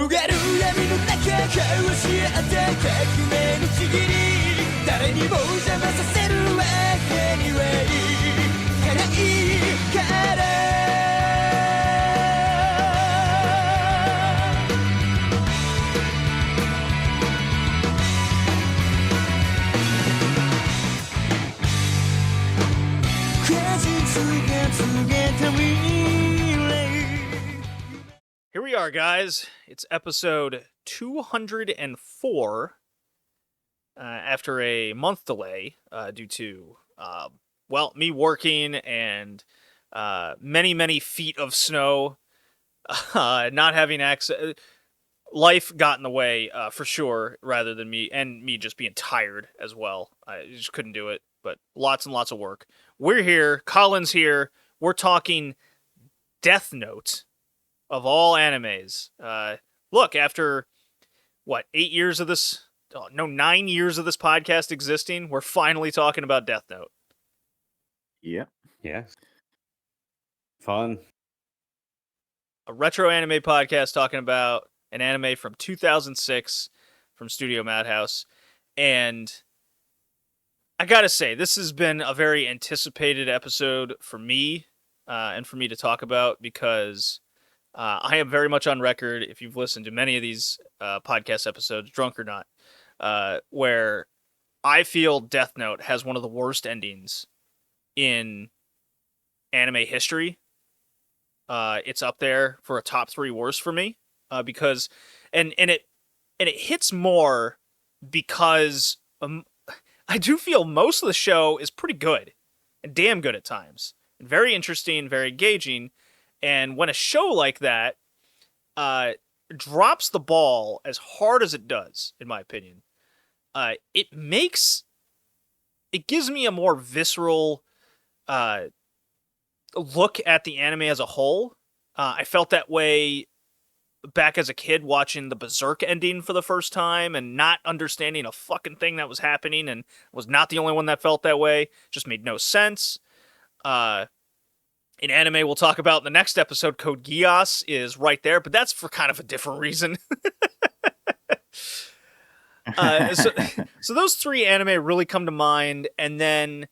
広がる闇の中交わし合った革命のちぎり誰にも邪魔させるわけにはいかないからHere we are, guys. It's episode 204 after a month delay due to, me working and many feet of snow, not having access. Life got in the way for sure, rather than me just being tired as well. I just couldn't do it, but lots and lots of work. We're here. Colin's here. We're talking Death Note. Of all animes. Look, after, 8 years of this... 9 years of this podcast existing, we're finally talking about Death Note. Yep. Yes. Fun. A retro anime podcast talking about an anime from 2006 from Studio Madhouse. And I gotta say, this has been a very anticipated episode for me, and for me to talk about, because... I am very much on record, if you've listened to many of these podcast episodes, drunk or not, where I feel Death Note has one of the worst endings in anime history. It's up there for a top 3 worst for me, because it hits more because I do feel most of the show is pretty good and damn good at times, and very interesting, very engaging. And when a show like that drops the ball as hard as it does, in my opinion, it gives me a more visceral look at the anime as a whole. I felt that way back as a kid watching the Berserk ending for the first time and not understanding a fucking thing that was happening, and was not the only one that felt that way. Just made no sense. In anime we'll talk about in the next episode, Code Geass is right there, but that's for kind of a different reason. So those 3 anime really come to mind, and then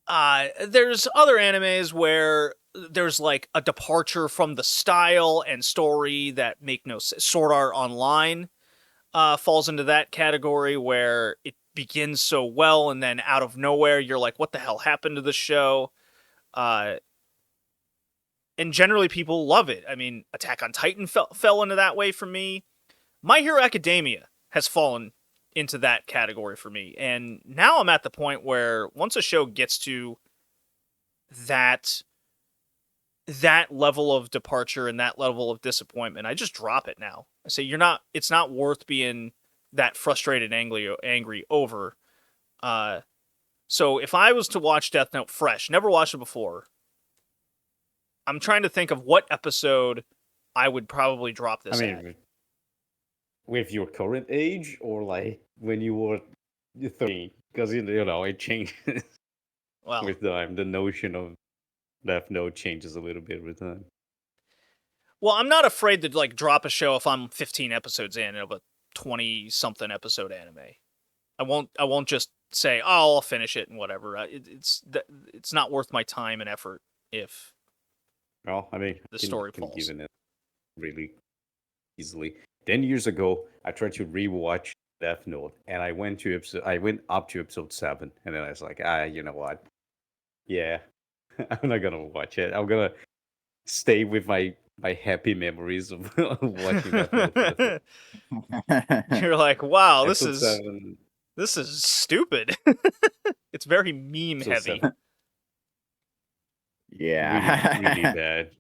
there's other animes where there's like a departure from the style and story that make no sense. Sword Art Online falls into that category, where it begins so well and then out of nowhere you're like, what the hell happened to the show? And generally people love it. I mean, Attack on Titan fell into that way for me. My Hero Academia has fallen into that category for me. And now I'm at the point where once a show gets to that level of departure and that level of disappointment, I just drop it now. I say, it's not worth being that frustrated and angry over. So if I was to watch Death Note fresh, never watched it before, I'm trying to think of what episode I would probably drop this at. With your current age, or like when you were 30? Because, it changes with time. The notion of Death Note changes a little bit with time. Well, I'm not afraid to like drop a show if I'm 15 episodes in of a 20-something episode anime. I won't just say, oh, I'll finish it and whatever. It's not worth my time and effort if the story falls. Given it really easily. 10 years ago, I tried to rewatch Death Note, and I went up to episode 7, and then I was like, you know what? Yeah, I'm not gonna watch it. I'm gonna stay with my happy memories of watching Death Note. You're like, wow, this is stupid. It's very meme heavy. Yeah. Really bad.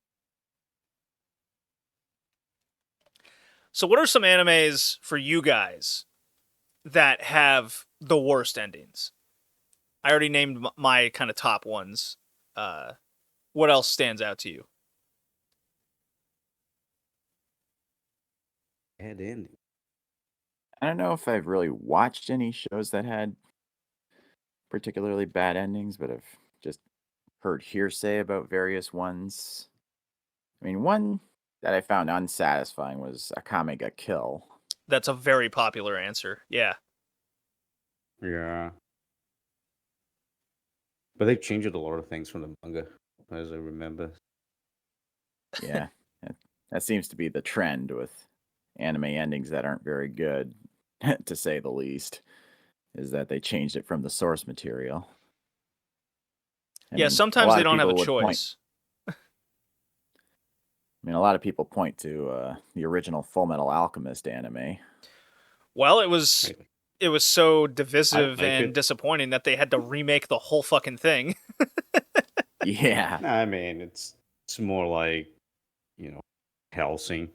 So what are some animes for you guys that have the worst endings? I already named my kind of top ones. What else stands out to you? Bad ending. I don't know if I've really watched any shows that had particularly bad endings, but I've just heard hearsay about various ones. I mean, one that I found unsatisfying was Akame ga Kill. That's a very popular answer. Yeah. Yeah. But they changed a lot of things from the manga, as I remember. Yeah, that seems to be the trend with anime endings that aren't very good, to say the least, is that they changed it from the source material. I Yeah, mean, a sometimes lot they of don't have a people would point. choice. I mean, a lot of people point to the original Full Metal Alchemist anime. Well, it was Really. so I divisive like and it. disappointing that they had to remake the whole fucking thing. Yeah. Nah, I mean, it's more like, you know, Helsing.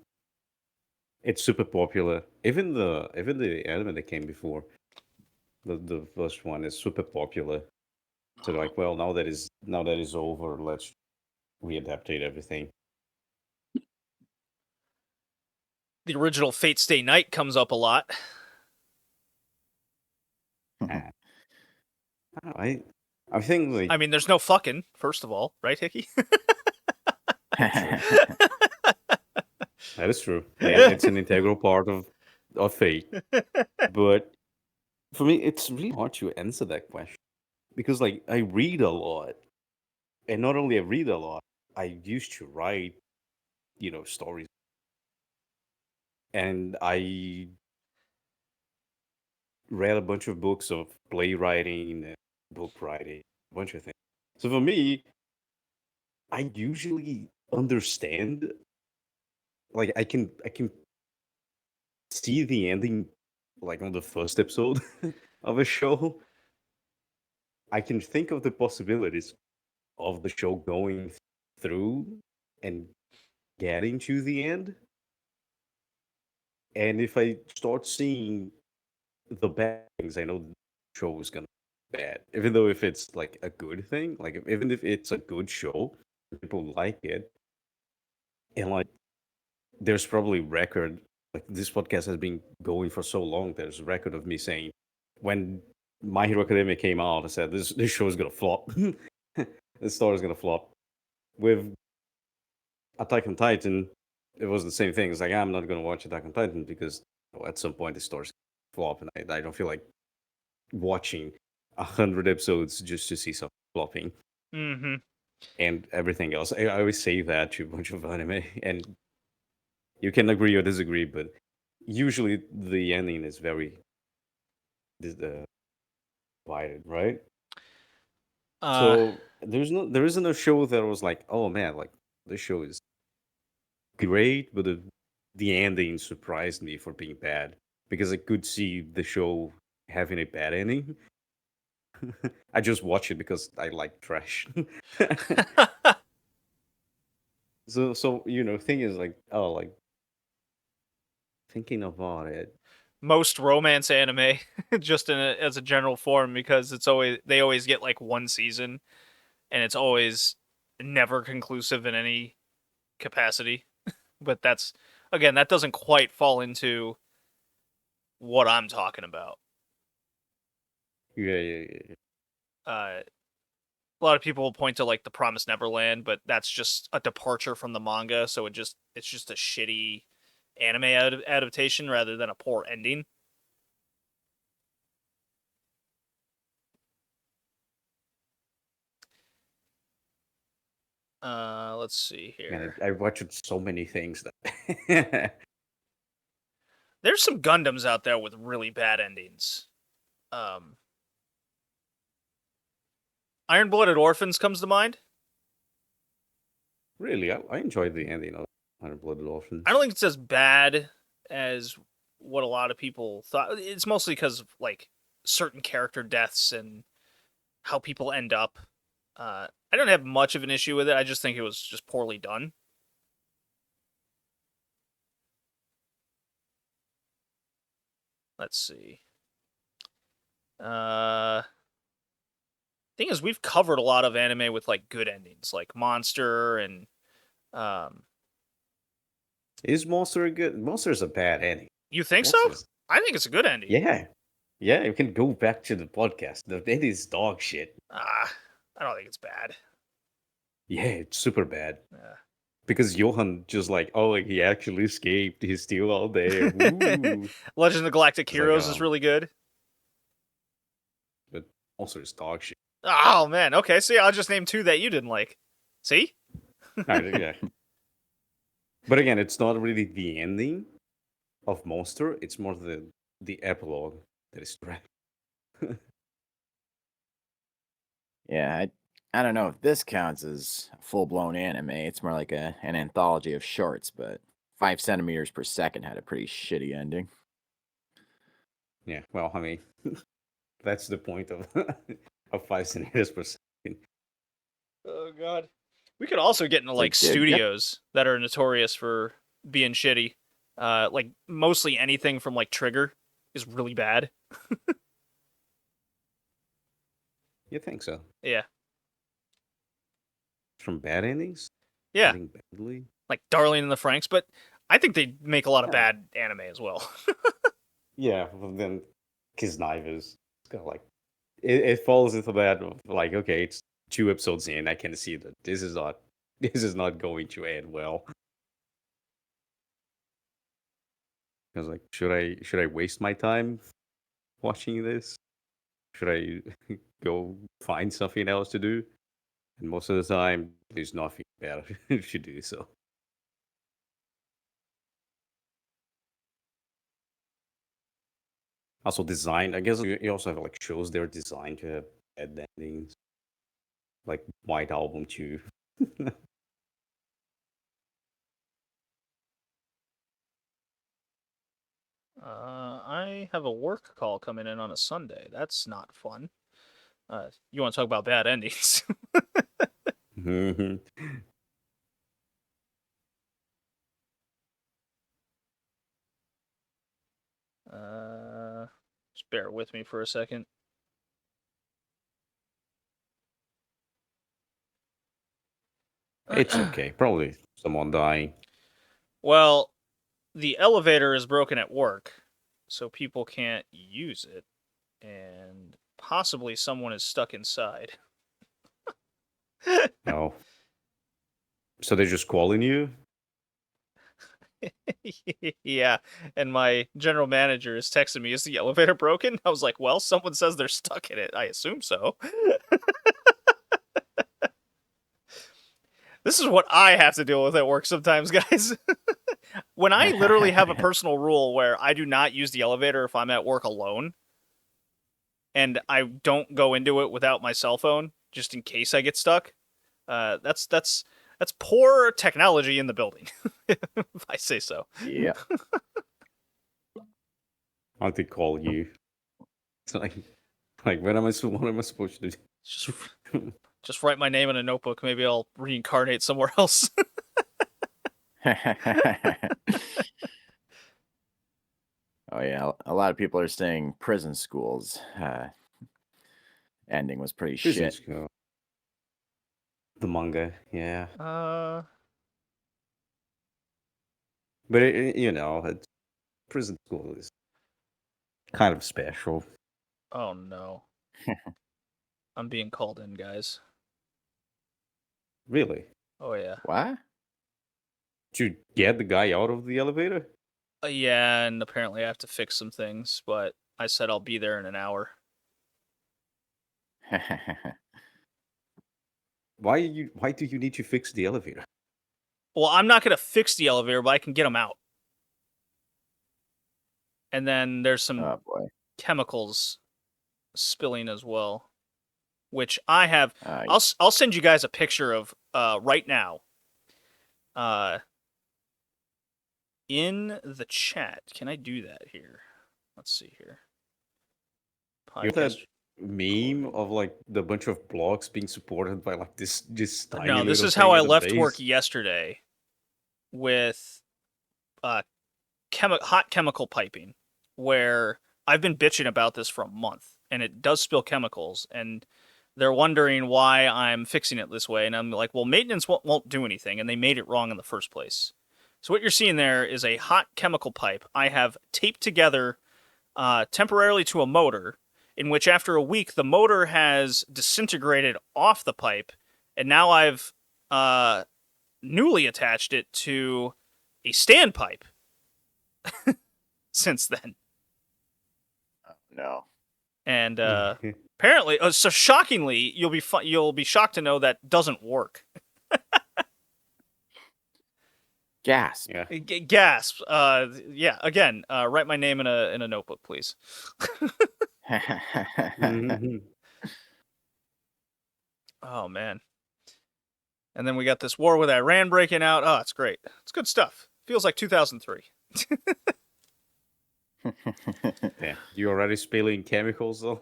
It's super popular. Even the anime that came before, the first one is super popular. So they're like, well, now that is over, let's readaptate everything. The original Fate Stay Night comes up a lot. Ah, I think like I mean, there's no fucking, first of all, right, Hickey? true. That is true. It's an integral part of fate. But for me, it's really hard to answer that question because like I read a lot, and not only I read a lot, I used to write, stories, and I read a bunch of books of playwriting and book writing, a bunch of things. So for me, I usually understand, like I can see the ending, like on the first episode of a show. I can think of the possibilities of the show going through and getting to the end. And if I start seeing the bad things, I know the show is gonna be bad. Even though if it's like a good thing, like even if it's a good show, people like it, and like there's probably record. Like this podcast has been going for so long. There's a record of me saying when My Hero Academia came out, I said this show is gonna flop. This story is gonna flop. With Attack on Titan, it was the same thing. It's like I'm not gonna watch Attack on Titan because at some point the story's flop, and I don't feel like watching 100 episodes just to see something flopping Mm-hmm. and everything else. I always say that to a bunch of anime, and you can agree or disagree, but usually the ending is very divided, right? Uh, So there isn't a show that was like, oh man, like this show is great, but the ending surprised me for being bad because I could see the show having a bad ending. I just watch it because I like trash. So thing is like, oh, like thinking about it. most romance anime, just as a general form, because they always get like one season, and it's always never conclusive in any capacity. But that's, again, that doesn't quite fall into what I'm talking about. Yeah. A lot of people will point to like The Promised Neverland, but that's just a departure from the manga, so it's just a shitty anime adaptation rather than a poor ending. Let's see Man, here. I watched so many things that. There's some Gundams out there with really bad endings. Um, Iron-Blooded Orphans comes to mind. Really, I enjoyed the ending of Hundred Blooded Orphans. I don't think it's as bad as what a lot of people thought. It's mostly because of like certain character deaths and how people end up. I don't have much of an issue with it. I just think it was just poorly done. Let's see. Thing is, we've covered a lot of anime with like good endings, like Monster and um. Is Monster a good? Monster is a bad ending. You think so? Monster's, I think it's a good ending. yeah, yeah. You can go back to the podcast. The ending is dog shit. I don't think it's bad. Yeah, it's super bad. Yeah. Because Johan just like, oh, like, he actually escaped. He's still out there. Woo. Legend of Galactic It's like, Heroes is really good. but also it's dog shit. Oh man, okay. See, I'll just name 2 that you didn't like. See? Yeah. But again, it's not really the ending of Monster. It's more the epilogue that is trash. Yeah, I don't know if this counts as full blown anime. It's more like an anthology of shorts, but 5 centimeters per second had a pretty shitty ending. Yeah, well, I mean, that's the point of of 5 centimeters per second. Oh god. We could also get into It's like like, dude, yep. studios that are notorious for being shitty. Like mostly anything from like Trigger is really bad. You think so? Yeah. From bad endings? Yeah. Ending badly? Like Darling in the Franxx, but I think they make a lot of Yeah. bad anime as well. Yeah, well, then Kisnivers. It's kind of like it falls into that of like, okay, it's 2 episodes in. I can see that this is not going to end well. I was like, should I waste my time watching this? Should I go find something else to do? And most of the time, there's nothing better to do so. Also, design. I guess you also have like shows that are designed to have bad endings, like White Album 2. I have a work call coming in on a Sunday. That's not fun. You want to talk about bad endings? Mhm. Just bear with me for a second. It's okay. Probably someone dying. Well, the elevator is broken at work, so people can't use it, and possibly someone is stuck inside. No. So they're just calling you? Yeah, and my general manager is texting me, is the elevator broken? I was like, well, someone says they're stuck in it. I assume so. This is what I have to deal with at work sometimes, guys. When I literally have a personal rule where I do not use the elevator if I'm at work alone, and I don't go into it without my cell phone, just in case I get stuck, that's poor technology in the building, if I say so. Yeah. Aren't they call you? It's like what am I supposed to do? Just write my name in a notebook. Maybe I'll reincarnate somewhere else. Oh yeah, a lot of people are saying prison schools ending was pretty Prison shit. School. The manga, yeah. But Prison School is kind of special. Oh no. I'm being called in, guys. Really? Oh yeah. What? Did you get the guy out of the elevator? Yeah, and apparently I have to fix some things, but I said I'll be there in an hour. Why do you need to fix the elevator? Well, I'm not going to fix the elevator, but I can get them out. And then there's some Oh boy. chemicals spilling as well, which I have. Uh, I'll send you guys a picture of right now. In the chat. Can I do that here? Let's see here. You know that meme of like the bunch of blocks being supported by like this tiny No, this little is how thing I at the left work base? yesterday with hot chemical piping, where I've been bitching about this for a month, and it does spill chemicals, and they're wondering why I'm fixing it this way, and I'm like, well, maintenance won't do anything, and they made it wrong in the first place. So what you're seeing there is a hot chemical pipe I have taped together temporarily to a motor, in which after a week the motor has disintegrated off the pipe, and now I've newly attached it to a standpipe since then. No. And apparently, so shockingly, you'll be shocked to know that doesn't work. Gasp. Yeah. Gasp. Yeah. Again, write my name in a notebook, please. Mhm. Oh man. And then we got this war with Iran breaking out. Oh, it's great. It's good stuff. Feels like 2003. Yeah. You already spilling chemicals though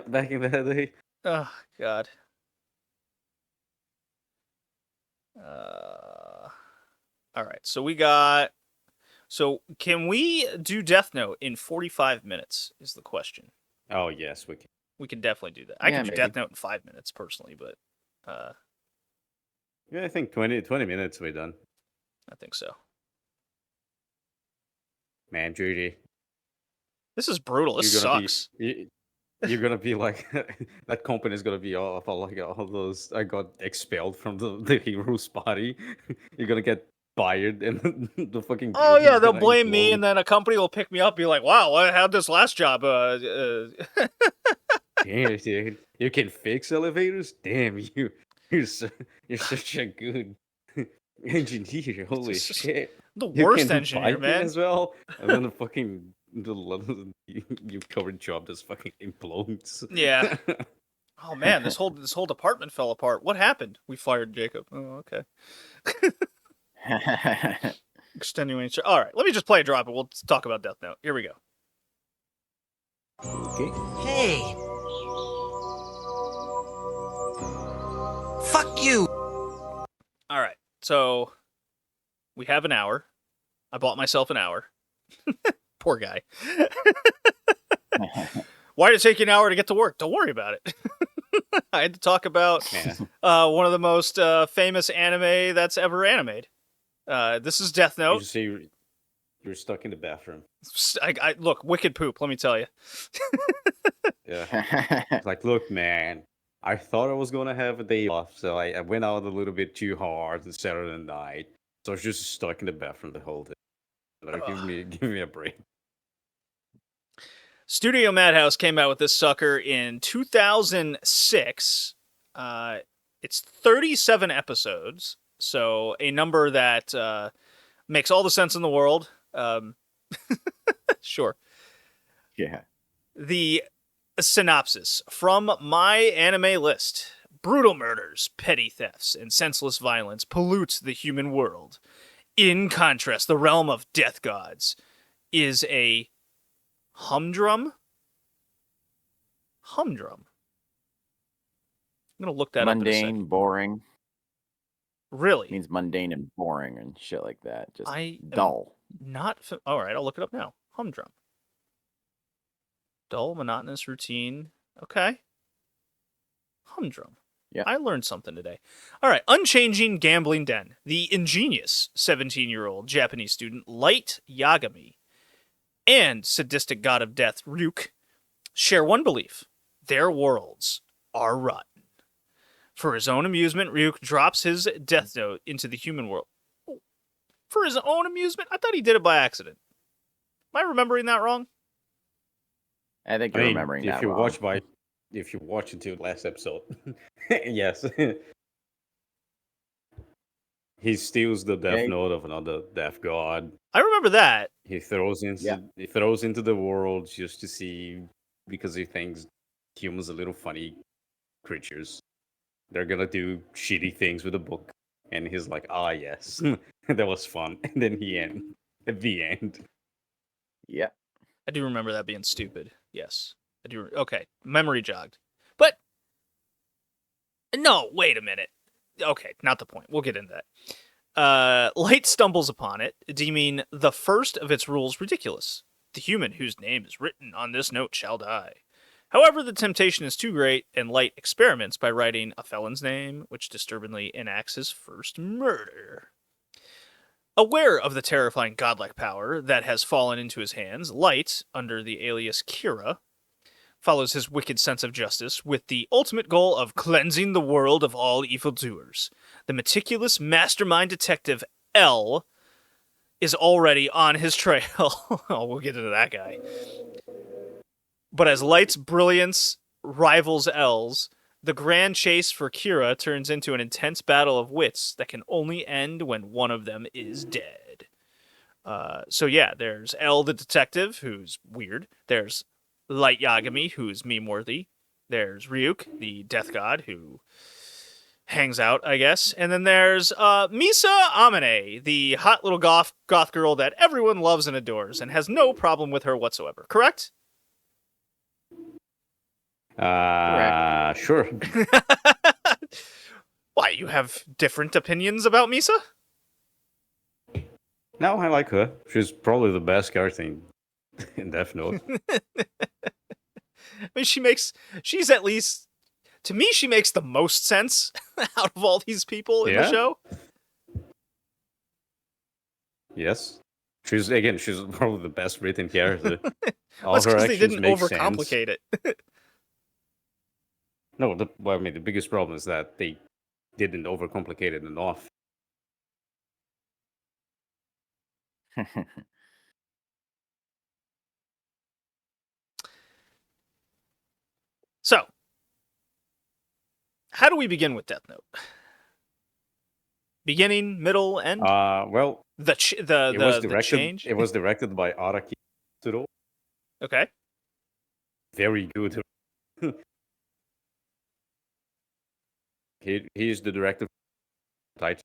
back in that day? Oh God. All right. So can we do Death Note in 45 minutes? Is the question. Oh yes, we can. We can definitely do that. I Yeah, can do maybe. Death Note in 5 minutes personally, but Yeah, I think 20 minutes we're done. I think so. Man, Judy, This is brutal. This you're gonna sucks. you're gonna be like that company's gonna be all like all those I got expelled from the hero's body. You're gonna get fired and the fucking Oh yeah, building's they'll gonna blame me, implode. and then a company will pick me up, be like, "Wow, I had this last job." Damn, dude, you can fix elevators. Damn, you're such a good engineer. Holy Just- shit! The You worst can do engineer, piping man. as well, and then your current job just fucking implodes. Yeah. Oh man, this whole department fell apart. What happened? We fired Jacob. Oh, okay. Extenuating. All right, let me just play a drop and we'll talk about Death Note. Here we go. Okay. Hey! Fuck you! All right, so we have an hour. I bought myself an hour. Poor guy. Why did it take you an hour to get to work? Don't worry about it. I had to talk about Yeah. one of the most famous anime that's ever animated. This is Death You Note. just say you're stuck in the bathroom. I look, wicked poop, let me tell you. Yeah. It's like, look, man, I thought I was gonna have a day off, so I went out a little bit too hard on Saturday night. So I was just stuck in the bathroom the whole day. Like, give me a break. Studio Madhouse came out with this sucker in 2006. It's 37 episodes, so a number that makes all the sense in the world. Sure. Yeah. The synopsis from My Anime List. Brutal murders, petty thefts, and senseless violence pollute the human world. In contrast, the realm of death gods is a humdrum? Humdrum. I'm going to look that up in a Mundane, second. boring. Really? Means mundane and boring and shit like that. Just I am dull. not... All right, I'll look it up now. Humdrum. Dull, monotonous, routine. Okay. Humdrum. Yeah. I learned something today. All right. Unchanging Gambling Den. The ingenious 17-year-old Japanese student Light Yagami and sadistic god of death Ryuk share one belief. Their worlds are rotten. For his own amusement, Ryuk drops his death note into the human world. For his own amusement? I thought he did it by accident. Am I remembering that wrong? I think I you're mean, remembering if that you wrong. if you watch into the last episode, yes, he steals the death Okay. note of another death god. I remember that. He throws into the world just to see, because he thinks humans are little funny creatures. They're gonna do shitty things with the book, and he's like, "Ah, yes, that was fun." And then at the end. Yeah. I do remember that being stupid. Yes. I do. Okay. Memory jogged. But no, wait a minute. Okay, not the point. We'll get into that. Light stumbles upon it, deeming the first of its rules ridiculous. The human whose name is written on this note shall die. However, the temptation is too great, and Light experiments by writing a felon's name, which disturbingly enacts his first murder. Aware of the terrifying godlike power that has fallen into his hands, Light, under the alias Kira, follows his wicked sense of justice with the ultimate goal of cleansing the world of all evildoers. the meticulous mastermind detective L is already on his trail. Oh, we'll get into that guy. But as Light's brilliance rivals L's, the grand chase for Kira turns into an intense battle of wits that can only end when one of them is dead. So yeah, there's L the detective, who's weird. There's Light Yagami, who's meme-worthy. There's Ryuk, the death god, who hangs out, I guess. And then there's Misa Amane, the hot little goth girl that everyone loves and adores and has no problem with her whatsoever. Correct? Sure. Why, you have different opinions about Misa? No, I like her. She's probably the best character in Death Note. I mean, she's at least, to me, she makes the most sense out of all these people in the Yeah. show. Yes. She's probably the best written character. All That's her because they actions didn't make sense. overcomplicate it. No, the biggest problem is that they didn't overcomplicate it enough. So, how do we begin with Death Note? Beginning, middle, end? Well, The change? It was directed by Araki Tsuro. Okay. Very good. He's the director of Titan.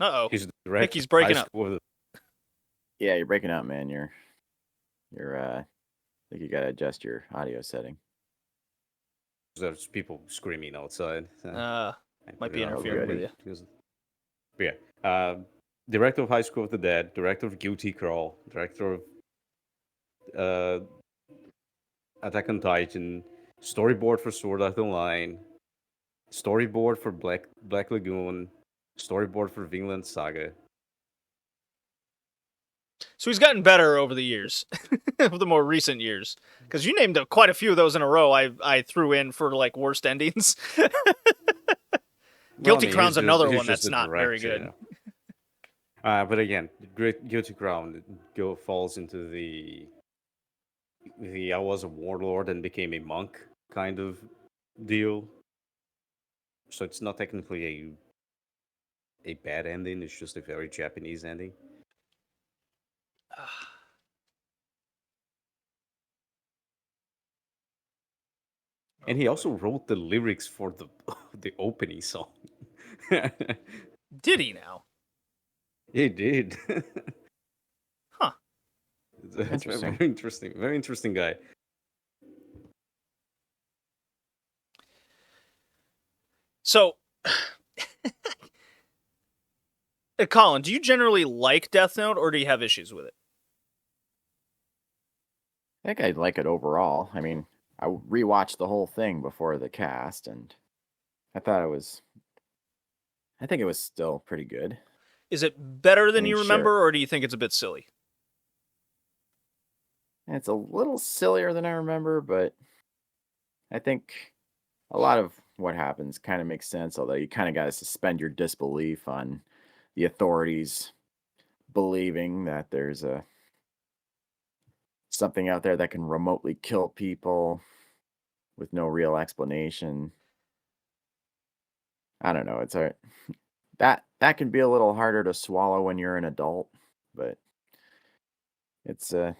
Uh-oh. He's the director Mickey's of breaking High up. School of Yeah, you're breaking up, man. You're I think you gotta adjust your audio setting. There's people screaming outside. Might be interfering with you. But yeah. Director of High School of the Dead, director of Guilty Crawl, director of Attack on Titan, storyboard for Sword Art Online, storyboard for Black Lagoon, storyboard for Vinland Saga. So he's gotten better over the years, over the more recent years. Because you named quite a few of those in a row I threw in for, like, worst endings. Guilty Crown's another one that's not very good. You know. But again, Guilty Crown falls into the I was a warlord and became a monk kind of deal. So it's not technically a bad ending, it's just a very Japanese ending. And he also wrote the lyrics for the opening song. Did he now? He did. Huh. It's Interesting. very interesting. Very interesting guy. So, Colin, do you generally like Death Note, or do you have issues with it? I think I like it overall. I mean, I rewatched the whole thing before the cast, and I think it was still pretty good. Is it better than I mean, you sure. remember, or do you think it's a bit silly? It's a little sillier than I remember, but I think a lot of what happens kind of makes sense, although you kind of got to suspend your disbelief on the authorities believing that there's something out there that can remotely kill people with no real explanation. I don't know. That can be a little harder to swallow when you're an adult, but it's the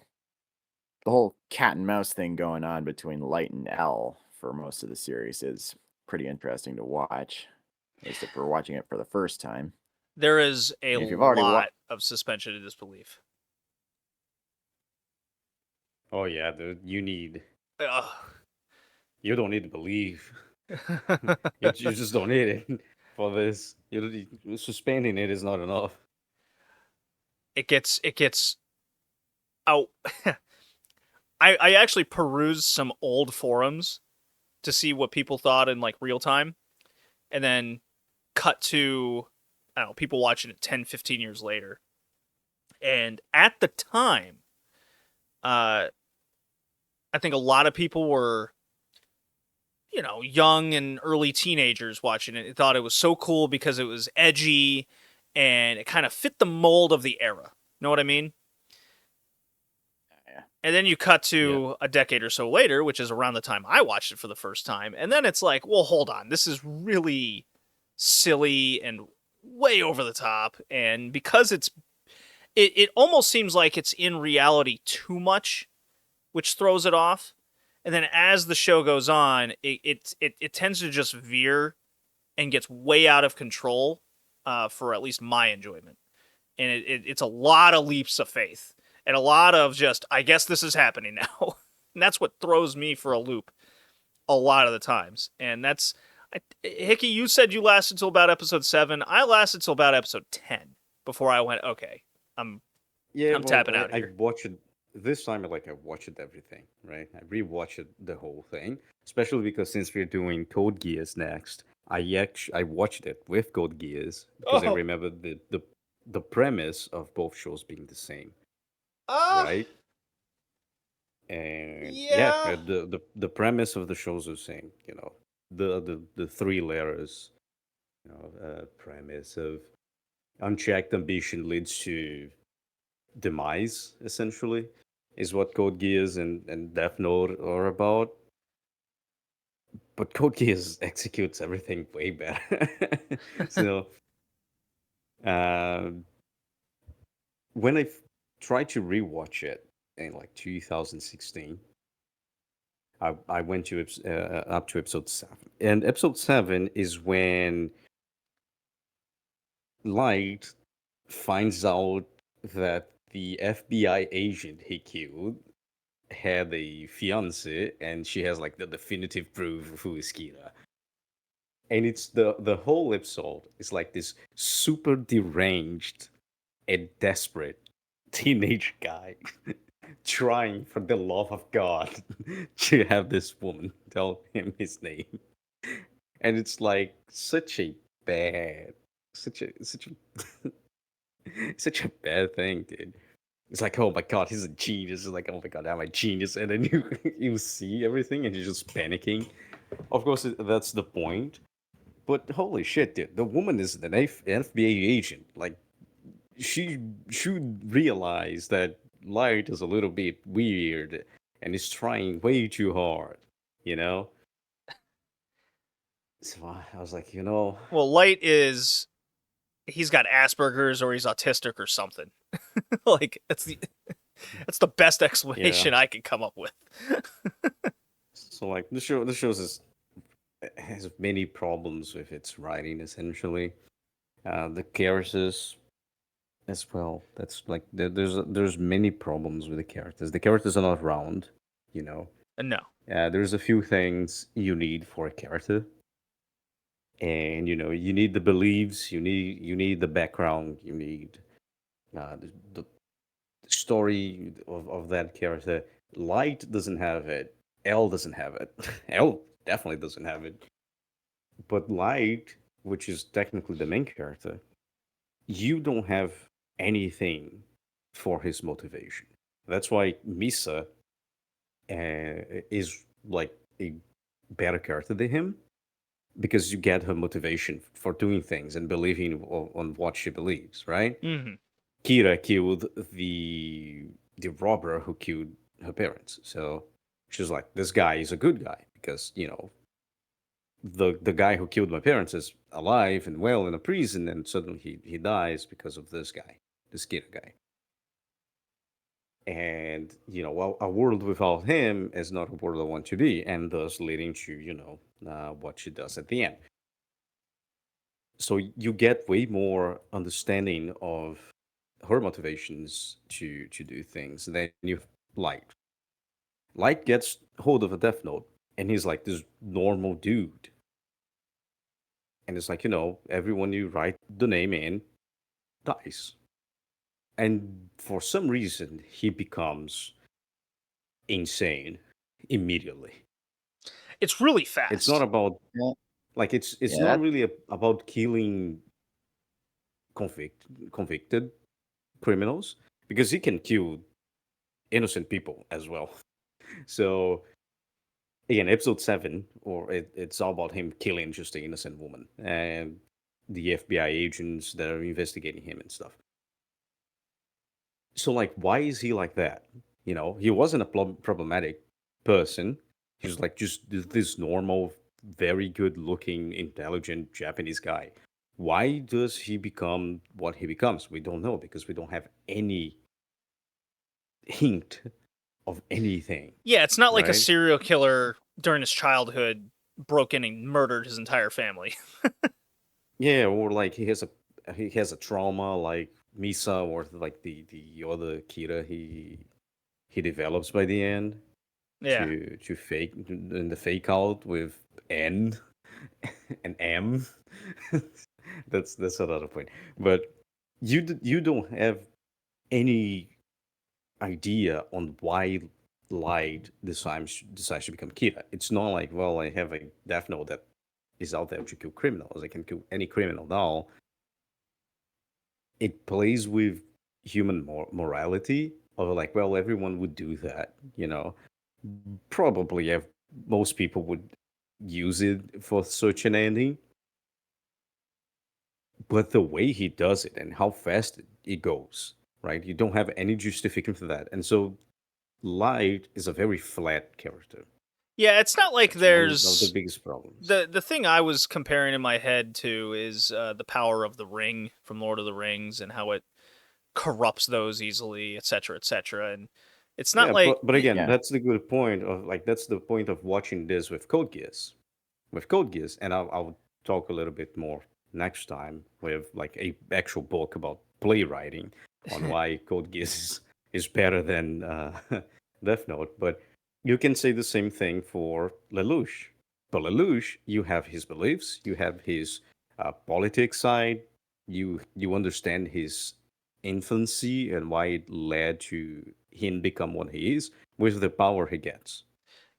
whole cat and mouse thing going on between Light and L for most of the series is pretty interesting to watch, at least if we're watching it for the first time. There is a If you've already lot of suspension of disbelief. Oh yeah, dude, you Ugh. don't need to believe. You just don't need it for this. Suspending it is not enough. It gets out. I actually perused some old forums to see what people thought in, like, real time, and then cut to, I don't know, people watching it 10, 15 years later. And at the time, I think a lot of people were young and early teenagers watching it, thought it was so cool because it was edgy and it kind of fit the mold of the era. Know what I mean? Yeah. And then you cut to a decade or so later, which is around the time I watched it for the first time. And then it's like, well, hold on. This is really silly and way over the top. And because it almost seems like it's in reality too much, which throws it off. And then as the show goes on, it tends to just veer and gets way out of control for at least my enjoyment. And it's a lot of leaps of faith and a lot of just, I guess this is happening now. And that's what throws me for a loop a lot of the times. And that's, Hickey, you said you lasted till about episode 7. I lasted till about episode 10 before I went, okay, I'm tapping out I here. watched it this time. Like I watched everything, right? I rewatched the whole thing, especially because since we're doing Code Geass next, I watched it with Code Geass because I Oh. remember the premise of both shows being the same, Ah, right? And yeah. the premise of the shows are saying, the three layers, premise of unchecked ambition leads to demise, essentially, is what Code Geass and Death Note are about. But Code Geass executes everything way better. So, um, when tried to rewatch it in like 2016, I went to up to episode 7, and episode 7 is when Light finds out that the FBI agent he killed had a fiance, and she has like the definitive proof of who is Kira. And it's the whole episode is like this super deranged and desperate teenage guy trying for the love of God to have this woman tell him his name. And it's like such a bad, such a such a bad thing, dude. It's like, oh my god, he's a genius. It's like, oh my god, I'm a genius. And then you see everything and you're just panicking. Of course, that's the point. But holy shit, dude, the woman is an FBI agent. Like, she should realize that Light is a little bit weird and is trying way too hard, you know? So I was like, Well, Light he's got Asperger's or he's autistic or something. Like that's the best explanation I could come up with. so like the show has many problems with its writing, essentially. The characters as well. That's like there's many problems with the characters. The characters are not round, you know. No. There's a few things you need for a character, and you need the beliefs, you need the background, you need the story of that character. Light doesn't have it. L doesn't have it. L definitely doesn't have it. But Light, which is technically the main character, you don't have anything for his motivation. That's why Misa is like a better character than him, because you get her motivation for doing things and believing on what she believes, right? Mm-hmm. Kira killed the robber who killed her parents, so she's like, this guy is a good guy because the guy who killed my parents is alive and well in a prison, and suddenly he dies because of this guy, this Kira guy. And a world without him is not a world I want to be, and thus leading to what she does at the end. So you get way more understanding of her motivations to do things than you Light. Light gets hold of a Death Note, and he's like this normal dude. And it's like, everyone you write the name in dies. And for some reason, he becomes insane immediately. It's really fast. It's not about Yeah. like it's Yeah, not really about killing convicted criminals, because he can kill innocent people as well. So again, episode 7, or it's all about him killing just an innocent woman and the FBI agents that are investigating him and stuff. So, like, why is he like that? You know, he wasn't a problematic person. He was like just this normal, very good looking, intelligent Japanese guy. Why does he become what he becomes? We don't know because we don't have any hint of anything, Yeah, it's not like a right? serial killer during his childhood broke in and murdered his entire family. Yeah, or like he has a trauma like Misa, or like the other Kira he develops by the end Yeah. to fake in the fake out with N and M. That's another point. But you don't have any idea on why Light decides to become Kira. It's not like, well, I have a Death Note that is out there to kill criminals. I can kill any criminal now. It plays with human morality of like, well, everyone would do that, you know. Probably if most people would use it for such an ending. But the way he does it and how fast it goes, right? You don't have any justification for that. And so Light is a very flat character. Yeah, it's not like That's one of the there's biggest problems. the thing I was comparing in my head to is the power of the ring from Lord of the Rings and how it corrupts those easily, etc., etc. And it's not Yeah, like but again, Yeah. that's the good point of like that's the point of watching this with Code Geass. With Code Geass, and I'll talk a little bit more next time with like a actual book about playwriting on why Code Geass is better than Death Note. But you can say the same thing for Lelouch. For Lelouch, you have his beliefs, you have his politics side, you understand his infancy and why it led to him become what he is with the power he gets.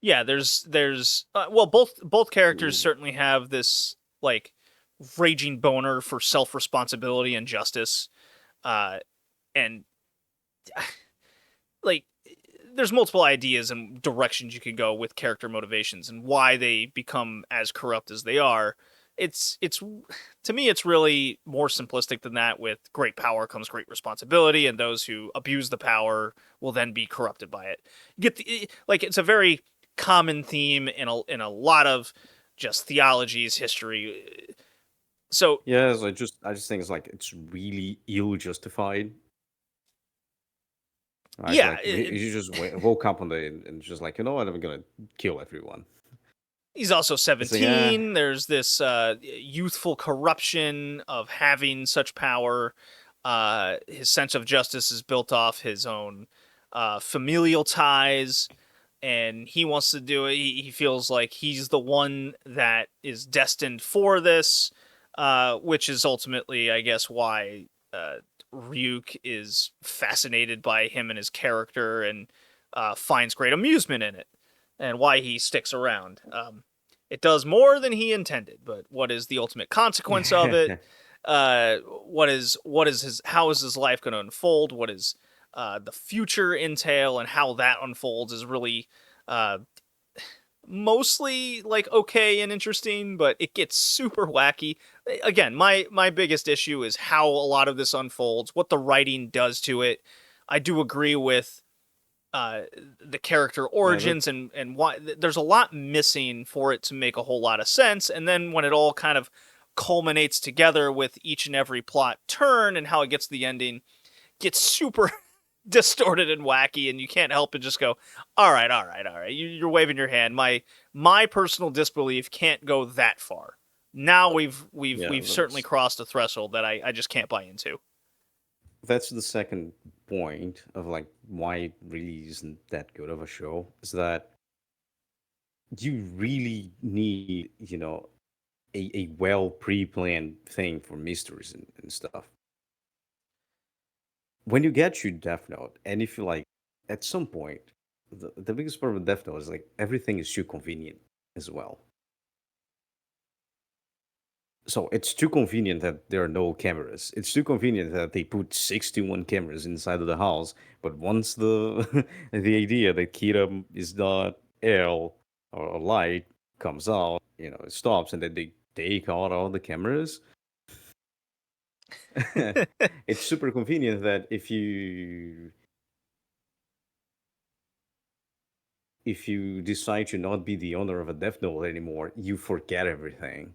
yeah, there's well, both characters certainly have this like raging boner for self responsibility and justice, and like there's multiple ideas and directions you can go with character motivations and why they become as corrupt as they are. It's to me it's really more simplistic than that. With great power comes great responsibility, and those who abuse the power will then be corrupted by it. You get the like it's a very common theme in a lot of just theologies, history. So Yes, I just think it's like it's really ill justified. Right? yeah, Like you just woke up one day and just like, you know what, I'm gonna kill everyone. he's also It's like, yeah, 17. There's this youthful corruption of having such power. His sense of justice is built off his own familial ties, and he wants to do it. He feels like he's the one that is destined for this, which is ultimately, I guess, why Ryuk is fascinated by him and his character and finds great amusement in it, and why he sticks around. It does more than he intended, but what is the ultimate consequence of it? What is his? How is his life going to unfold? What is the future entail, and how that unfolds is really mostly like okay and interesting, but it gets super wacky. Again, my biggest issue is how a lot of this unfolds, what the writing does to it. I do agree with the character yeah, origins and why there's a lot missing for it to make a whole lot of sense. And then when it all kind of culminates together with each and every plot turn and how it gets to the ending, gets super distorted and wacky, and you can't help but just go, all right, you're waving your hand. My personal disbelief can't go that far. Now we've yeah. certainly crossed a threshold that I just can't buy into. That's the second point of like why it really isn't that good of a show is that you really need, a well pre-planned thing for mysteries and stuff. When you get to Death Note, and if you like, at some point, the biggest problem with Death Note is like everything is too convenient as well. So it's too convenient that there are no cameras. It's too convenient that they put 61 cameras inside of the house. But once the the idea that Kira is not L or a light comes out, it stops, and then they take out all the cameras. It's super convenient that if you decide to not be the owner of a Death Note anymore, you forget everything.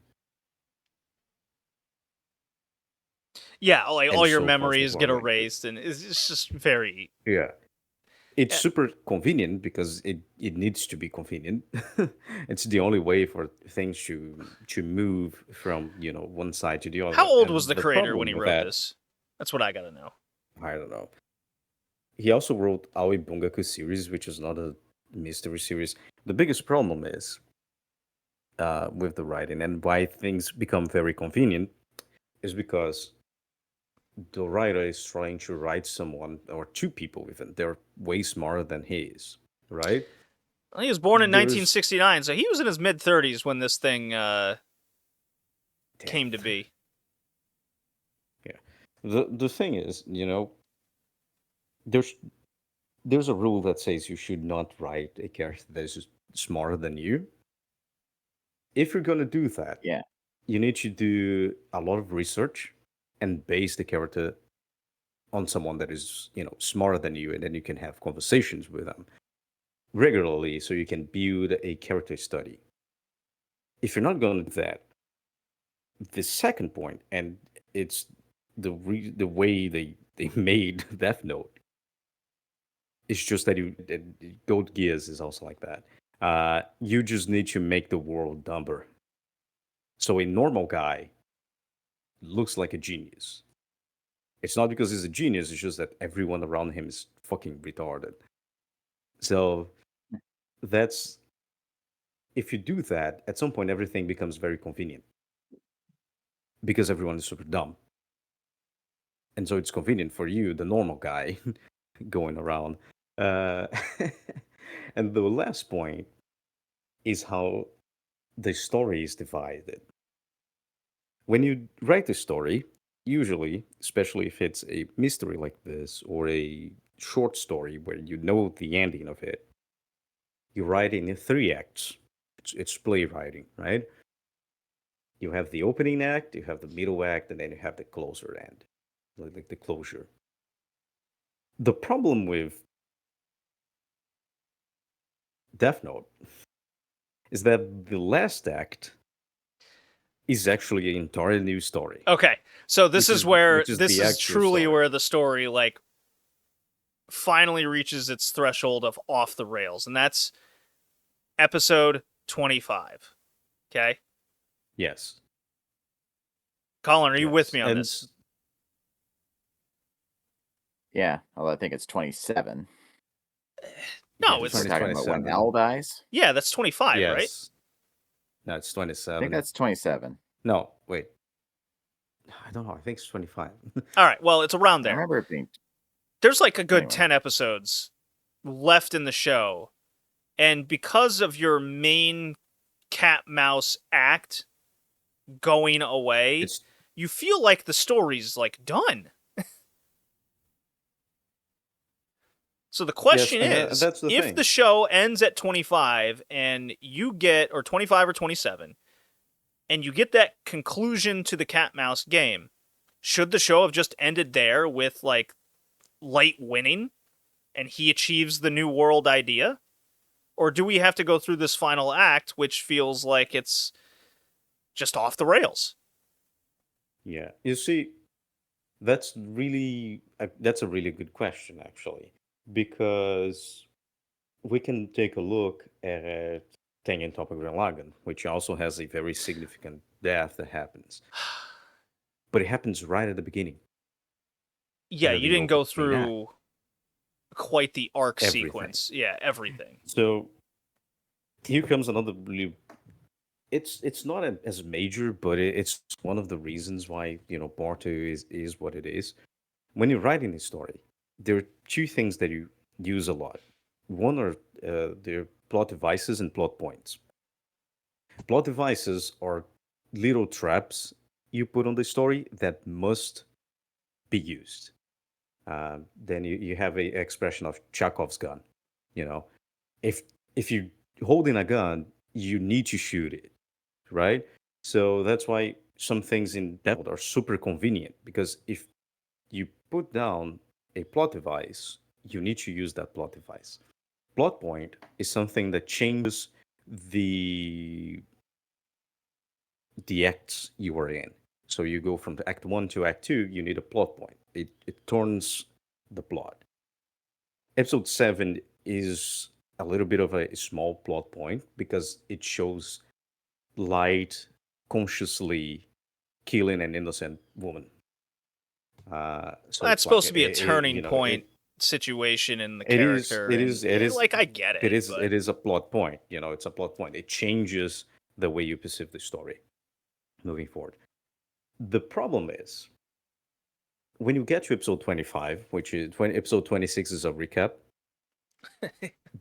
Yeah, like And all your so far, so memories get far, like, erased, and it's just very. yeah. It's Yeah. super convenient because it needs to be convenient. It's the only way for things to move from one side to the How other. old was And the the creator when problem he with wrote that, this? That's what I gotta know. I don't know. He also wrote Aoi Bungaku series, which is not a mystery series. The biggest problem is with the writing and why things become very convenient is because the writer is trying to write someone or two people even. They're way smarter than he is, right? He was born in There's 1969, so he was in his mid-30s when this thing Damn. came to be. Yeah. The thing is, there's there's a rule that says you should not write a character that is smarter than you. If you're gonna do that, Yeah. you need to do a lot of research and base the character on someone that is, smarter than you, and then you can have conversations with them regularly so you can build a character study. If you're not gonna do that, the second point, and it's the way they made Death Note. It's just that Gold Gears is also like that. You just need to make the world dumber. So a normal guy looks like a genius. It's not because he's a genius, it's just that everyone around him is fucking retarded. So that's if you do that, at some point everything becomes very convenient. Because everyone is super dumb. And so it's convenient for you, the normal guy, going around. Uh, and the last point is how the story is divided. When you write a story, usually, especially if it's a mystery like this or a short story where you know the ending of it, you write in 3 acts. It's playwriting, right? You have the opening act, you have the middle act, and then you have the closer end, like the closure. The problem with Death Note is that the last act is actually an entirely new story. Okay, so this is the actual truly story. where the story like finally reaches its threshold of off the rails, and that's episode 25. Okay, Yes. Colin, are you with Yes. me on And this? Yeah. Although I think it's 27. No, yes, it's We're talking about when 27. L dies. yeah, that's 25, right? Yes. No, it's I think 27. that's 27. No, wait. I don't know. I think it's 25. All right, well, it's around I there. remember it being. There's like a good Anyway. 10 episodes left in the show, and because of your main cat mouse act going away, It's you feel like the story's like done. So the question and is, that's the if thing. the show ends at 25 and you get, or 25 or 27, and you get that conclusion to the cat mouse game, should the show have just ended there with like Light winning and he achieves the new world idea? Or do we have to go through this final act, which feels like it's just off the rails? Yeah. You see, that's a really good question actually, because we can take a look at Tengen Toppa Gurren Lagann, which also has a very significant death that happens. But it happens right at the beginning. Yeah, Under you the didn't go opening act. through quite the arc Everything. sequence. Yeah, everything. So here comes another really. It's not as major, but it's one of the reasons why part two is what it is. When you're writing a story, there are two things that you use a lot. One are their plot devices and plot points. Plot devices are little traps you put on the story that must be used. Then you have a expression of Chekhov's gun. You know, if if you holding a gun, you need to shoot it, right? So that's why some things in Death Note are super convenient, because if you put down a plot device, you need to use that plot device. Plot point is something that changes the acts you are in. So you go from the act 1 to act 2, you need a plot point. It turns the plot. Episode 7 is a little bit of a small plot point because it shows Light consciously killing an innocent woman. So That's it's like supposed to be a turning point situation in the character. Like, I get it. It is a plot point. It's a plot point. It changes the way you perceive the story moving forward. The problem is when you get to episode 25, which is when episode 26 is a recap,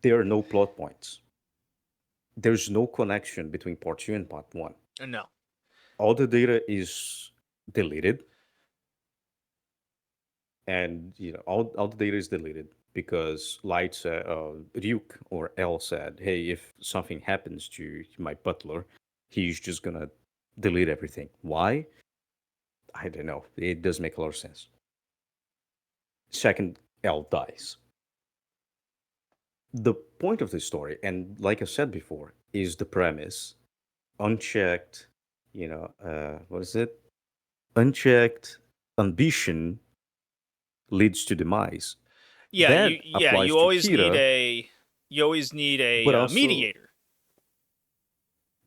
there are no plot points. There's no connection between part 2 and part 1. No. All the data is deleted. And all the data is deleted because Light said, Ryuk or L said, "Hey, if something happens to my butler, he's just gonna delete everything." Why? I don't know. It does make a lot of sense. Second, L dies. The point of the story, and like I said before, is the premise. Unchecked, what is it? Unchecked ambition leads to demise. Yeah, That applies you to always Kira, need a but also mediator.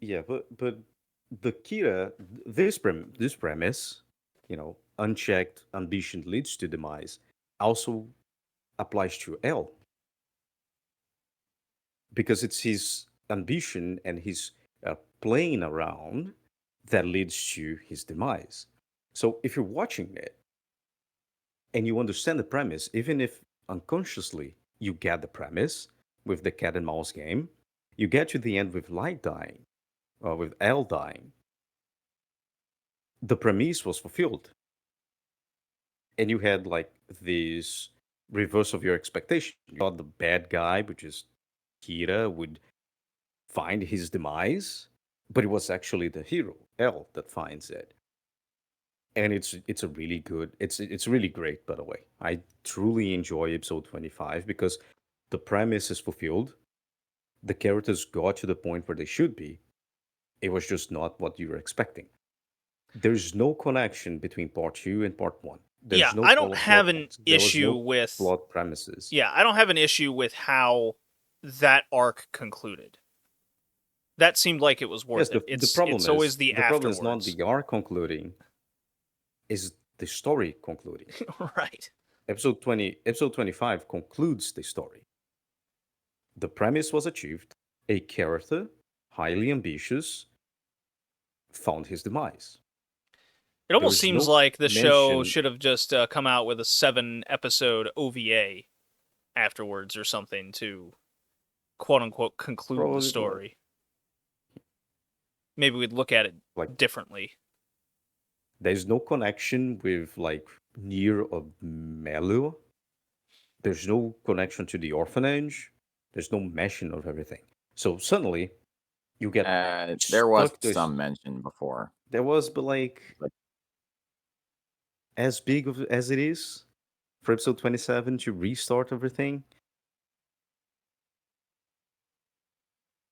Yeah, but the Kira, this premise, unchecked ambition leads to demise, also applies to L because it's his ambition and his playing around that leads to his demise. So if you're watching it and you understand the premise, even if unconsciously you get the premise with the cat and mouse game, you get to the end with Light dying, with L dying. The premise was fulfilled, and you had like this reverse of your expectation. You thought the bad guy, which is Kira, would find his demise, but it was actually the hero L that finds it. And it's a really good, it's really great, by the way. I truly enjoy episode 25 because the premise is fulfilled, the characters got to the point where they should be. It was just not what you were expecting. There's no connection between part 2 and part 1. There's no I don't have an points. There was issue no with plot premises. Yeah, I don't have an issue with how that arc concluded. That seemed like it was worth it. It's always the problem afterwards. is not the arc concluding, is the story concluding. Right. Episode 25 concludes the story. The premise was achieved. A character, highly ambitious, found his demise. It almost seems like the show should have just come out with a 7-episode OVA afterwards or something to quote-unquote conclude the story. Maybe we'd look at it differently. There's no connection with like Nier or Melu. There's no connection to the orphanage. There's no meshing of everything. So suddenly you get there was some mention before. There was, but like as big as it is for episode 27 to restart everything,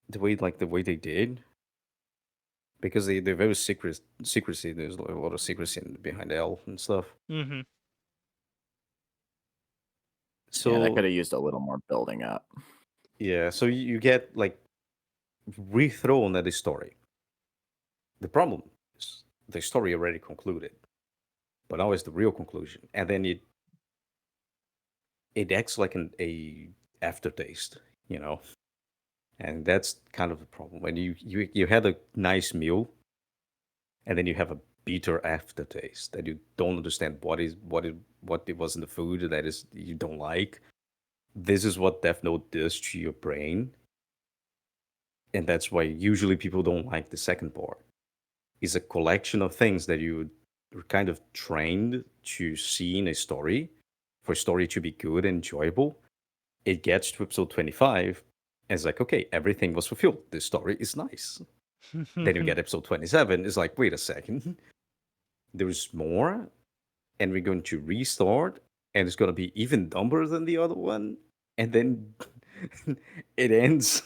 the way they did, because they're very secrecy. There's a lot of secrecy behind L and stuff. Mm-hmm. So that could have used a little more building up. Yeah, so you get like rethrown at the story. The problem is the story already concluded, but now it's the real conclusion, and then it acts like a aftertaste, and that's kind of the problem when you had a nice meal, and then you have a bitter aftertaste that you don't understand what it was in the food that is you don't like. This is what Death Note does to your brain, and that's why usually people don't like the second part. It's a collection of things that you are kind of trained to see in a story for a story to be good and enjoyable. It gets to episode 25, And it's like, okay, everything was fulfilled. The story is nice. Then you get episode 27. It's like, wait a second. There's more, and we're going to restart, and it's going to be even dumber than the other one. And then it ends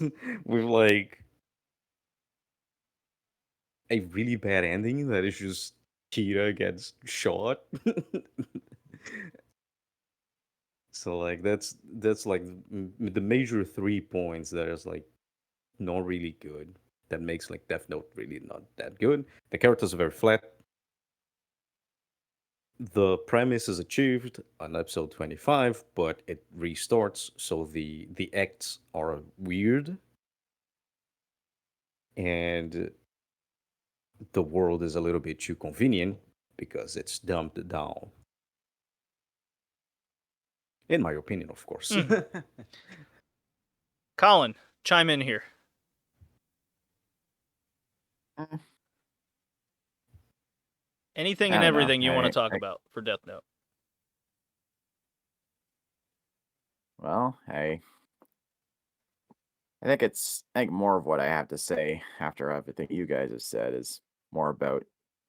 with like a really bad ending that is just Kira gets shot. So like that's like the major 3 points that is like not really good. That makes like Death Note really not that good. The characters are very flat. The premise is achieved on episode 25, but it restarts, so the acts are weird, and the world is a little bit too convenient because it's dumbed down. In my opinion, of course. Colin, chime in here. Mm, Anything I and don't know. everything you want to I, talk I about for Death Note. well, I think more of what I have to say after everything you guys have said is more about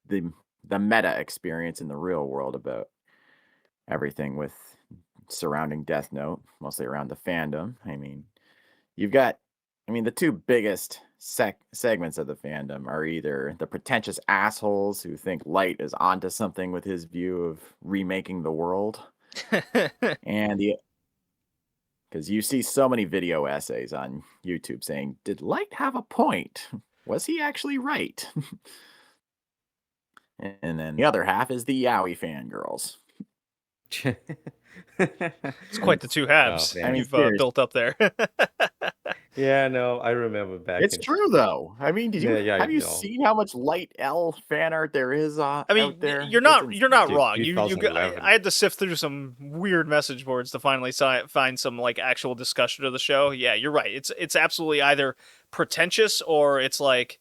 the the meta experience in the real world about everything with surrounding Death Note, mostly around the fandom. I mean, you've got the two biggest segments of the fandom are either the pretentious assholes who think Light is onto something with his view of remaking the world, and the because you see so many video essays on YouTube saying, "Did Light have a point? Was he actually right?" And then the other half is the Yaoi fangirls. It's quite the two halves man. you've Seriously, built up there. Yeah, no, I remember back it's in. true though. I mean, Yeah, I have you know. seen how much Light L fan art there is I mean, out there? you're It's not Dude, wrong. I 2011. had to sift through some weird message boards to finally find some like actual discussion of the show. Yeah, you're right. It's absolutely either pretentious or it's like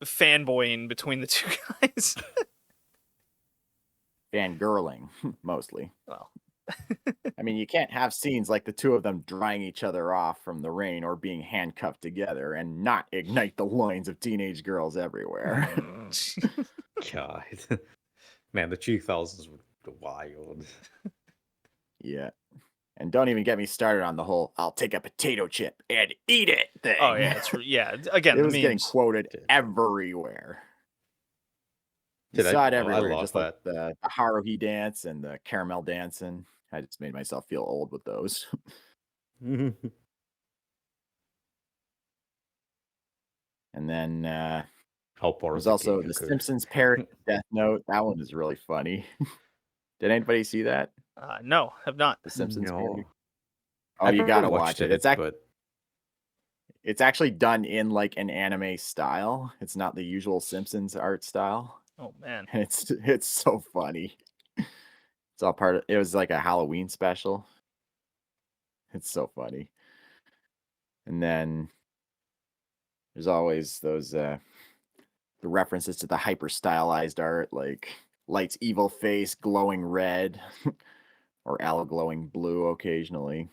fanboying between the two guys. fangirling mostly. Well, I mean, you can't have scenes like the two of them drying each other off from the rain or being handcuffed together and not ignite the loins of teenage girls everywhere. God. Man, the 2000s were wild. Yeah. And don't even get me started on the whole "I'll take a potato chip and eat it" thing. oh yeah, it's yeah. Again, It the was getting memes. quoted Dude. everywhere. You Dude, saw it I everywhere, love just that. like the Haruhi dance and the caramel dancing. I just made myself feel old with those. And then How far there's is the also cake the occurred? Simpsons parody of Death Note. That one is really funny. Did anybody see that? No, have not. The Simpsons parody? No. Oh, I've you never gotta watched watch it. it, but It's actually done in like an anime style. It's not the usual Simpsons art style. Oh man. And it's so funny. It's all part of it was like a Halloween special. It's so funny. And then there's always those the references to the hyper stylized art, like Light's evil face glowing red, or Al glowing blue occasionally.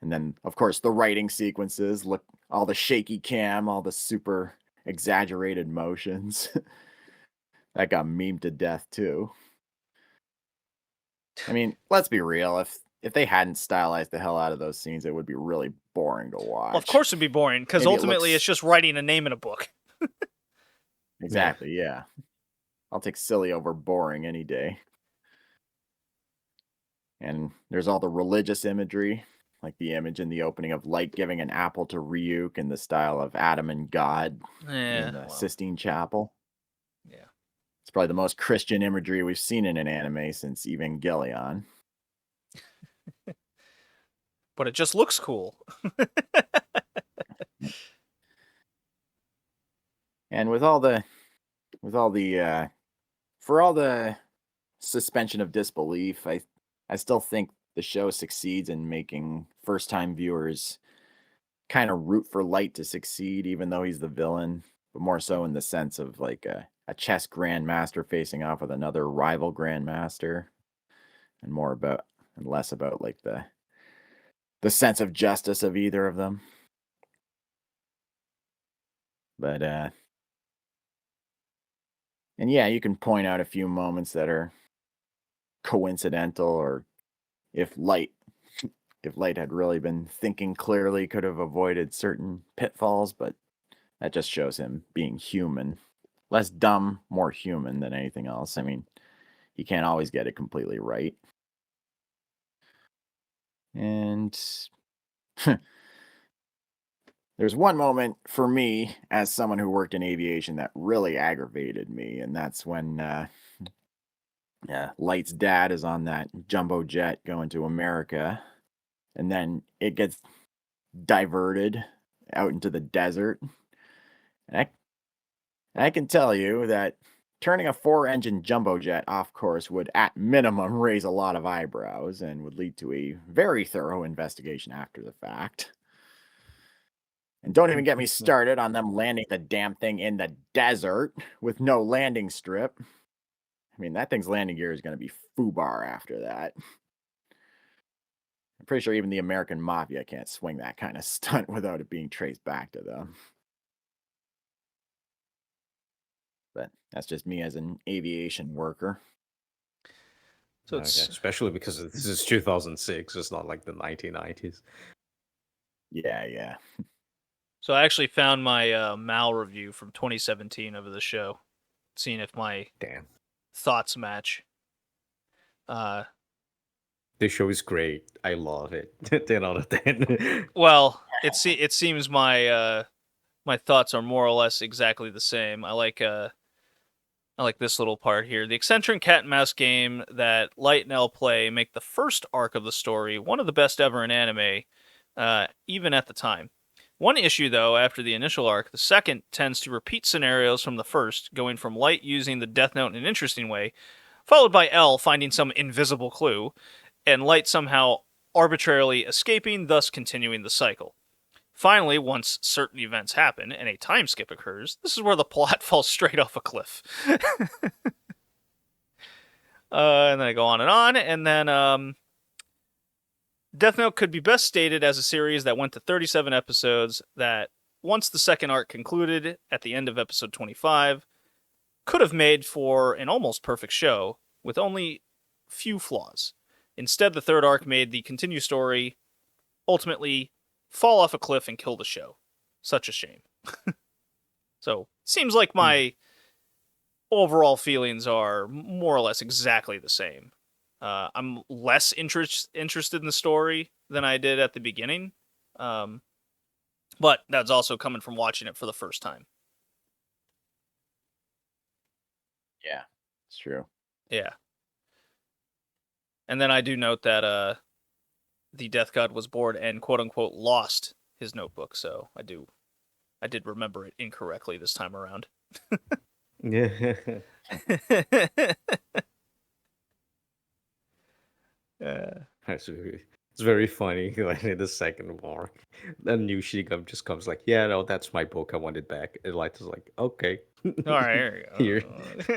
And then, of course, the writing sequences, look, all the shaky cam, all the super exaggerated motions. That got memed to death too. I mean, let's be real. If they hadn't stylized the hell out of those scenes, it would be really boring to watch. Well, of course it'd be boring because Maybe it ultimately looks- it's just writing a name in a book. Exactly, yeah. I'll take silly over boring any day. And there's all the religious imagery, like the image in the opening of Light giving an apple to Ryuk in the style of Adam and God Yeah. in the Well, Sistine Chapel. yeah. It's probably the most Christian imagery we've seen in an anime since Evangelion. But it just looks cool. And with all the for all the suspension of disbelief, I still think the show succeeds in making first time viewers kind of root for Light to succeed, even though he's the villain, but more so in the sense of like a chess grandmaster facing off with another rival grandmaster, and less about like the the sense of justice of either of them. But and yeah, you can point out a few moments that are coincidental, or if Light had really been thinking clearly, could have avoided certain pitfalls, but that just shows him being human. Less dumb, more human than anything else. I mean, he can't always get it completely right. And there's one moment for me as someone who worked in aviation that really aggravated me, and that's when Light's dad is on that jumbo jet going to America, and then it gets diverted out into the desert. And I can tell you that turning a 4-engine jumbo jet off course would, at minimum, raise a lot of eyebrows and would lead to a very thorough investigation after the fact. And don't even get me started on them landing the damn thing in the desert with no landing strip. I mean, that thing's landing gear is going to be foobar after that. I'm pretty sure even the American Mafia can't swing that kind of stunt without it being traced back to them. But that's just me as an aviation worker. So it's especially because this is 2006. It's not like the 1990s. Yeah. So I actually found my Mal review from 2017 of the show, seeing if my thoughts match. This show is great. I love it. 10 out of 10. Well, it seems my my thoughts are more or less exactly the same. I like this little part here. The eccentric cat and mouse game that Light and L play make the first arc of the story one of the best ever in anime, even at the time. One issue, though, after the initial arc, the second tends to repeat scenarios from the first, going from Light using the Death Note in an interesting way, followed by L finding some invisible clue, and Light somehow arbitrarily escaping, thus continuing the cycle. Finally, once certain events happen and a time skip occurs, this is where the plot falls straight off a cliff. And then I go on, and then Death Note could be best stated as a series that went to 37 episodes that, once the second arc concluded at the end of episode 25, could have made for an almost perfect show with only few flaws. Instead, the third arc made the continued story ultimately fall off a cliff and kill the show. Such a shame. So, seems like my overall feelings are more or less exactly the same. I'm less interested in the story than I did at the beginning. But that's also coming from watching it for the first time. Yeah, it's true. Yeah. And then I do note that the Death God was bored and quote-unquote lost his notebook, so I did remember it incorrectly this time around. Yeah. It's very funny. Like in the second war, then new Shigam just comes like, "Yeah, no, that's my book. I want it back." And Light is like, "Okay, All right, here here." we go.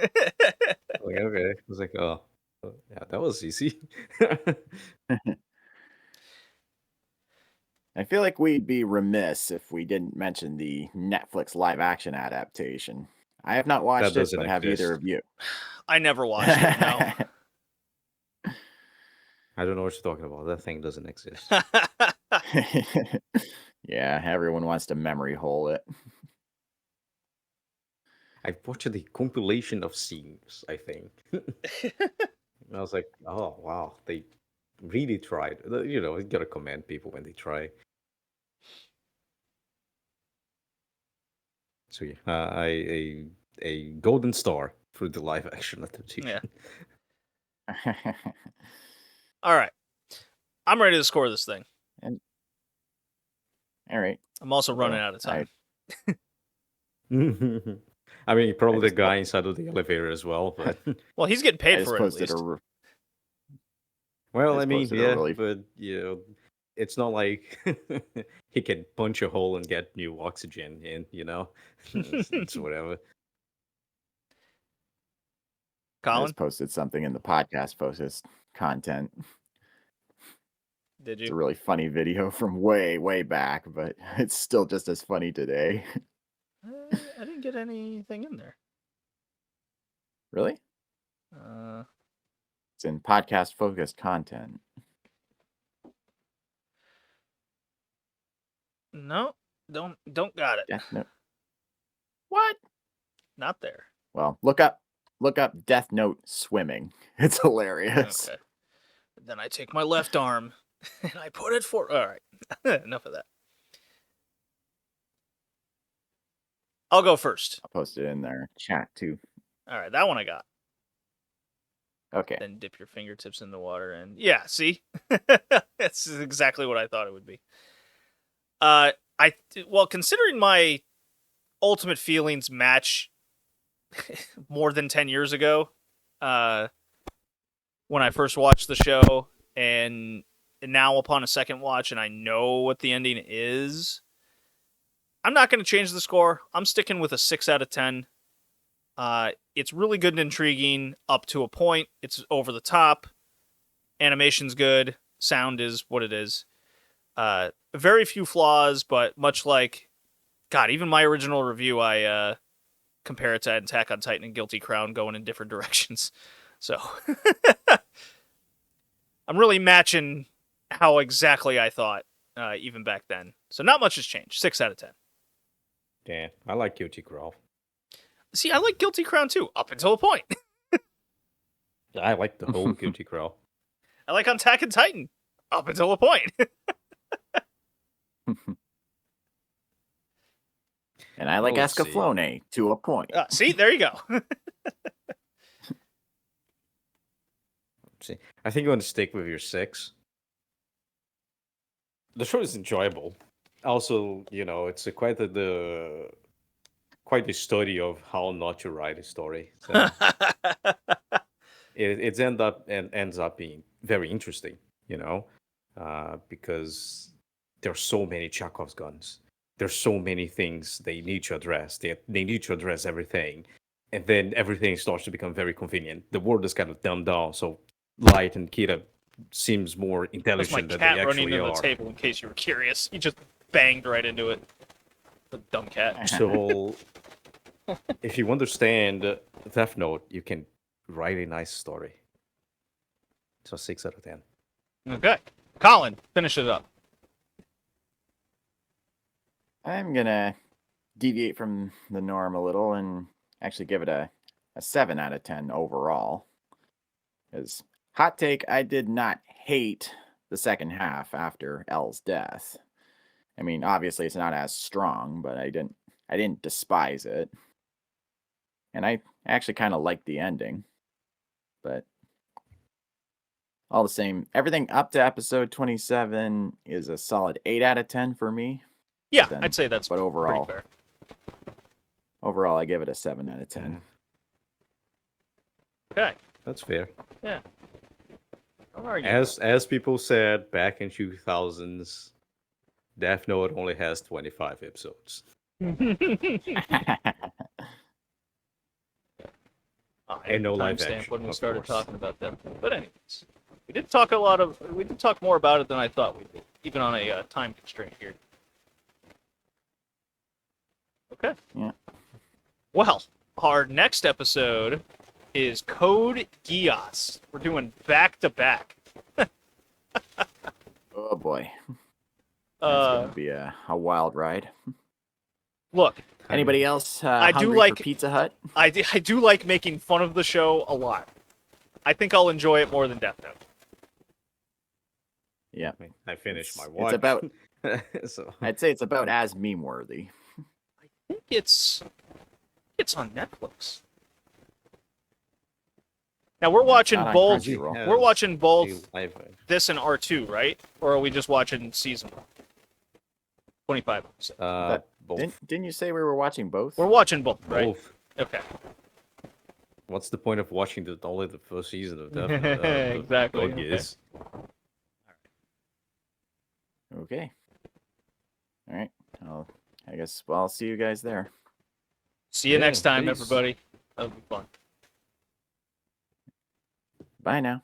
Like, okay, I was like, "Oh, yeah, that was easy." I feel like we'd be remiss if we didn't mention the Netflix live action adaptation. I have not watched it, doesn't but have either exist. of you? I never watched it, no. I don't know what you're talking about. That thing doesn't exist. Yeah, everyone wants to memory hole it. I watched the compilation of scenes, I think. And I was like, oh, wow, they really tried. You know, you gotta commend people when they try. So yeah, a golden star for the live action adaptation. Yeah. All right. I'm ready to score this thing. And all right. I'm also running Well, out of time. I mean, probably the just guy inside of the elevator as well, but Well, he's getting I paid just for it at posted least. well, I I mean, posted a yeah, really- but you know, it's not like he can punch a hole and get new oxygen in, you know. It's whatever. I Colin? just posted something in the podcast focused content. Did It's a you? really funny video from way, way back, but it's still just as funny today. I didn't get anything in there. Really? Uh, It's in podcast focused content. no, don't got it. Death Note. What? Not there. Well, look up Death Note swimming. It's hilarious. Okay. Then I take my left arm and I put it for. All right. Enough of that. I'll go first. I'll post it in their chat too. All right, that one I got. Okay. Then dip your fingertips in the water and yeah, see? That's exactly what I thought it would be. Well, considering my ultimate feelings match more than 10 years ago, when I first watched the show, and now upon a second watch, and I know what the ending is, I'm not going to change the score. I'm sticking with a 6 out of 10. It's really good and intriguing up to a point. It's over the top. Animation's good. Sound is what it is. Very few flaws, but much like, God, even my original review, I compare it to Attack on Titan and Guilty Crown going in different directions. So I'm really matching how exactly I thought even back then. So not much has changed. 6 out of 10. Damn, I like Guilty Crown. See, I like Guilty Crown too, up until a point. I like the whole Guilty Crown. I like Attack on Titan, up until a point. And I like Let's see. Escaflowne to a point. See, there you go. See, I think you want to stick with your 6. The show is enjoyable. Also, it's quite the study of how not to write a story. So it ends up being very interesting, because there's so many Chekhov's guns. There's so many things they need to address. They need to address everything, and then everything starts to become very convenient. The world is kind of dumbed down, so Light and Kira seems more That's my intelligent than cat they running actually into are. the table, in case you were curious. He just banged right into it. The dumb cat. So, if you understand Death Note, you can write a nice story. So 6 out of 10. Okay. Colin, finish it up. I'm gonna deviate from the norm a little and actually give it a 7 out of 10 overall. Because hot take, I did not hate the second half after L's death. I mean, obviously it's not as strong, but I didn't despise it. And I actually kind of liked the ending. But all the same, everything up to episode 27 is a solid 8 out of 10 for me. Yeah, Then- I'd say that's but overall, pretty fair. overall, I give it a 7 out of 10. Okay. That's fair. Yeah. Don't argue. As people said back in 2000s, Death Note only has 25 episodes. And no live timestamp action, when we of started course. talking about them. But anyways, we did talk more about it than I thought we did, even on a time constraint here. Okay. Yeah. Well, our next episode is Code Geass. We're doing back to back. Oh boy. That's gonna be a wild ride. Look, Anybody else I do hungry like- for Pizza Hut? I do like making fun of the show a lot. I think I'll enjoy it more than Death Note. Yeah. I mean, I finished my It's watch. about- so I'd say it's about as meme worthy. I think it's on Netflix. Now we're watching not on both. Crunchyroll. We're watching both a live action. this and R2, right? Or are we just watching season 1? 25 episodes. Both. Didn't you say we were watching both? We're watching both, right? Both. Okay. What's the point of watching only the first season of Death Note? Exactly, Code okay. Geass? Okay. All right. I guess I'll see you guys there. See you Yeah, next time, peace. everybody. That'll be fun. Bye now.